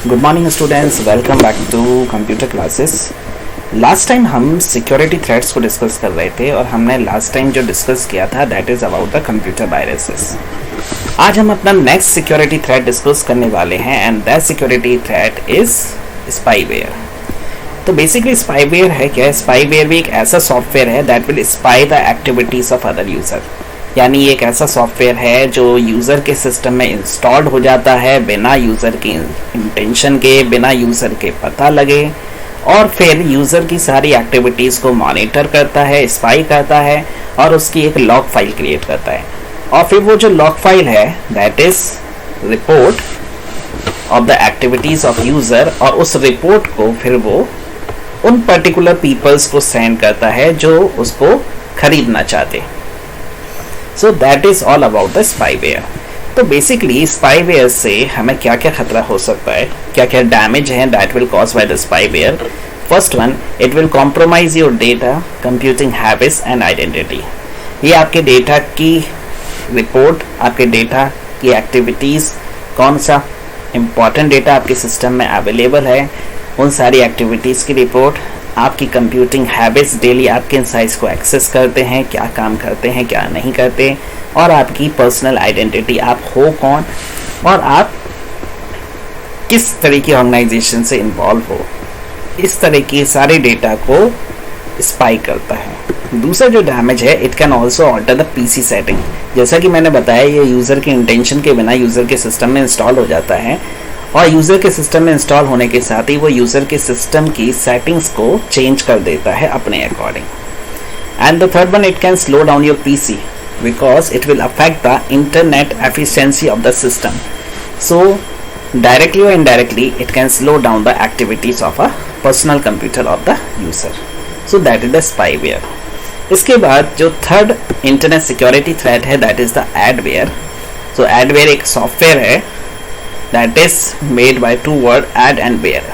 Good morning students, welcome back to computer classes. Last time हम security threats को discuss कर रहे थे और हमने लास्ट टाइम जो डिस्कस किया था that is about the computer viruses. आज हम अपना नेक्स्ट सिक्योरिटी थ्रेट डिस्कस करने वाले हैं and that security threat is spyware. तो बेसिकली स्पाईवेयर है क्या? स्पाईवेयर भी एक ऐसा सॉफ्टवेयर है that will spy the activities of other user. यानी एक ऐसा सॉफ्टवेयर है जो यूज़र के सिस्टम में इंस्टॉल्ड हो जाता है बिना यूज़र के इंटेंशन के, बिना यूज़र के पता लगे, और फिर यूज़र की सारी एक्टिविटीज़ को मॉनिटर करता है, स्पाई करता है और उसकी एक लॉग फाइल क्रिएट करता है। और फिर वो जो लॉग फाइल है that is report of the activities of user, और उस रिपोर्ट को फिर वो उन पर्टिकुलर पीपल्स को सेंड करता है जो उसको खरीदना चाहते। So that is all about the spyware. तो बेसिकली स्पाईवेयर से हमें क्या क्या खतरा हो सकता है, क्या क्या डैमेज है that will cause by the spyware. First one, it will compromise your data, computing habits and identity. ये आपके डेटा की रिपोर्ट, आपके डेटा की एक्टिविटीज़, कौन सा इम्पॉर्टेंट डेटा आपके सिस्टम में अवेलेबल है, उन सारी एक्टिविटीज़ की रिपोर्ट, आपकी कंप्यूटिंग हैबिट्स, डेली आप किन साइज को एक्सेस करते हैं, क्या काम करते हैं, क्या नहीं करते, और आपकी पर्सनल आइडेंटिटी, आप हो कौन और आप किस तरह की ऑर्गेनाइजेशन से इन्वॉल्व हो, इस तरह के सारे डेटा को स्पाई करता है। दूसरा जो डैमेज है, it can also alter the PC setting. जैसा कि मैंने बताया, ये यूज़र के इंटेंशन के बिना यूज़र के सिस्टम में इंस्टॉल हो जाता है और यूज़र के सिस्टम में इंस्टॉल होने के साथ ही वो यूज़र के सिस्टम की सेटिंग्स को चेंज कर देता है अपने according. And the third one, it can slow down your PC because it will affect the internet efficiency of the system. So directly और indirectly it can slow down the activities of a personal computer of the user. So that is the spyware. इसके बाद जो third internet security threat है that is the adware. So adware एक software है that is made by two word ad and where।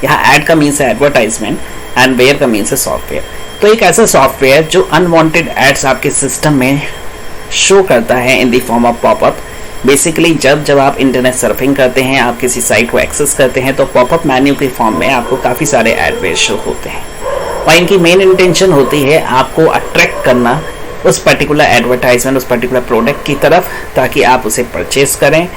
यहाँ ad का means है advertisement and where का मीन्स है सॉफ्टवेयर। तो एक ऐसा सॉफ्टवेयर जो अनवांटेड एड्स आपके सिस्टम में शो करता है in the form of popup. Basically जब आप इंटरनेट सर्फिंग करते हैं, आप किसी साइट को एक्सेस करते हैं, तो पॉपअप मेन्यू के फॉर्म में आपको काफ़ी सारे एडवेयर शो होते हैं और इनकी मेन इंटेंशन होती है आपको अट्रैक्ट करना उस पर्टिकुलर एडवर्टाइजमेंट, उस पर्टिकुलर प्रोडक्ट की तरफ, ताकि आप उसे परचेज करें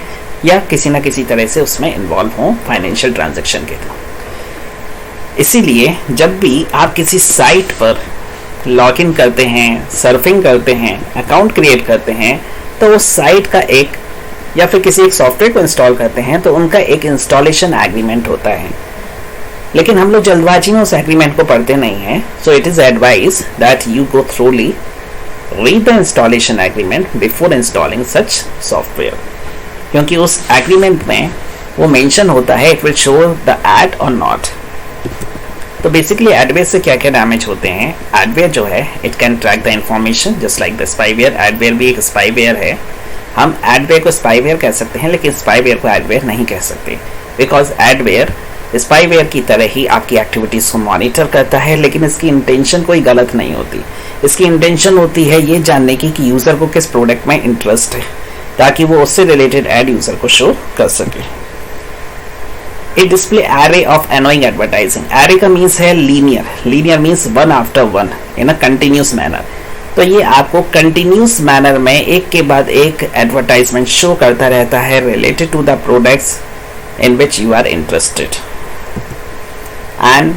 या किसी न किसी तरह से उसमें इन्वॉल्व हों फाइनेंशियल ट्रांजैक्शन के थ्रू। इसीलिए जब भी आप किसी साइट पर लॉग इन करते हैं, सर्फिंग करते हैं, अकाउंट क्रिएट करते हैं, तो उस साइट का एक या फिर किसी एक सॉफ्टवेयर को इंस्टॉल करते हैं तो उनका एक इंस्टॉलेशन एग्रीमेंट होता है। लेकिन हम लोग जल्दबाजी में उस एग्रीमेंट को पढ़ते नहीं हैं। So it is advise that you go thoroughly read the installation agreement before installing such software, क्योंकि उस एग्रीमेंट में वो मेंशन होता है it will show the ad और नॉट। तो बेसिकली एडवेयर से क्या क्या डैमेज होते हैं? एडवेयर जो है it can track the information just like the spyware. Adware भी एक स्पाईवेयर है। हम एडवेयर को स्पाईवेयर कह सकते हैं लेकिन स्पाईवेयर को एडवेयर नहीं कह सकते, बिकॉज एडवेयर स्पाईवेयर की तरह ही आपकी एक्टिविटीज़ को मॉनिटर करता है, लेकिन इसकी इंटेंशन कोई गलत नहीं होती। इसकी इंटेंशन होती है ये जानने की कि यूज़र को किस प्रोडक्ट में इंटरेस्ट है, ताकि वो उससे रिलेटेड एड यूज़र को शो कर सके। It display array of annoying advertising. Array का मीन्स है linear. Linear means one after one in a continuous manner. तो ये आपको कंटिन्यूस मैनर में एक के बाद एक एडवर्टाइजमेंट शो करता रहता है related to the products in which you are interested. And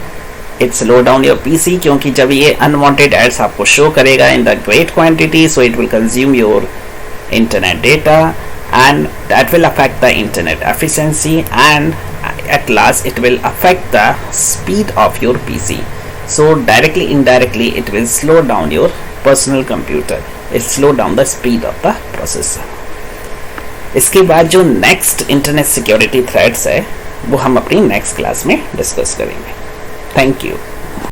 it slow down your PC, क्योंकि जब ये अनवांटेड एड्स आपको शो करेगा in the great quantity, so it will consume your internet data and that will affect the internet efficiency and at last it will affect the speed of your PC. So directly indirectly it will slow down your personal computer, it slow down the speed of the processor. इसके बाद जो next internet security threats है वो हम अपनी next class में discuss करेंगे। Thank you.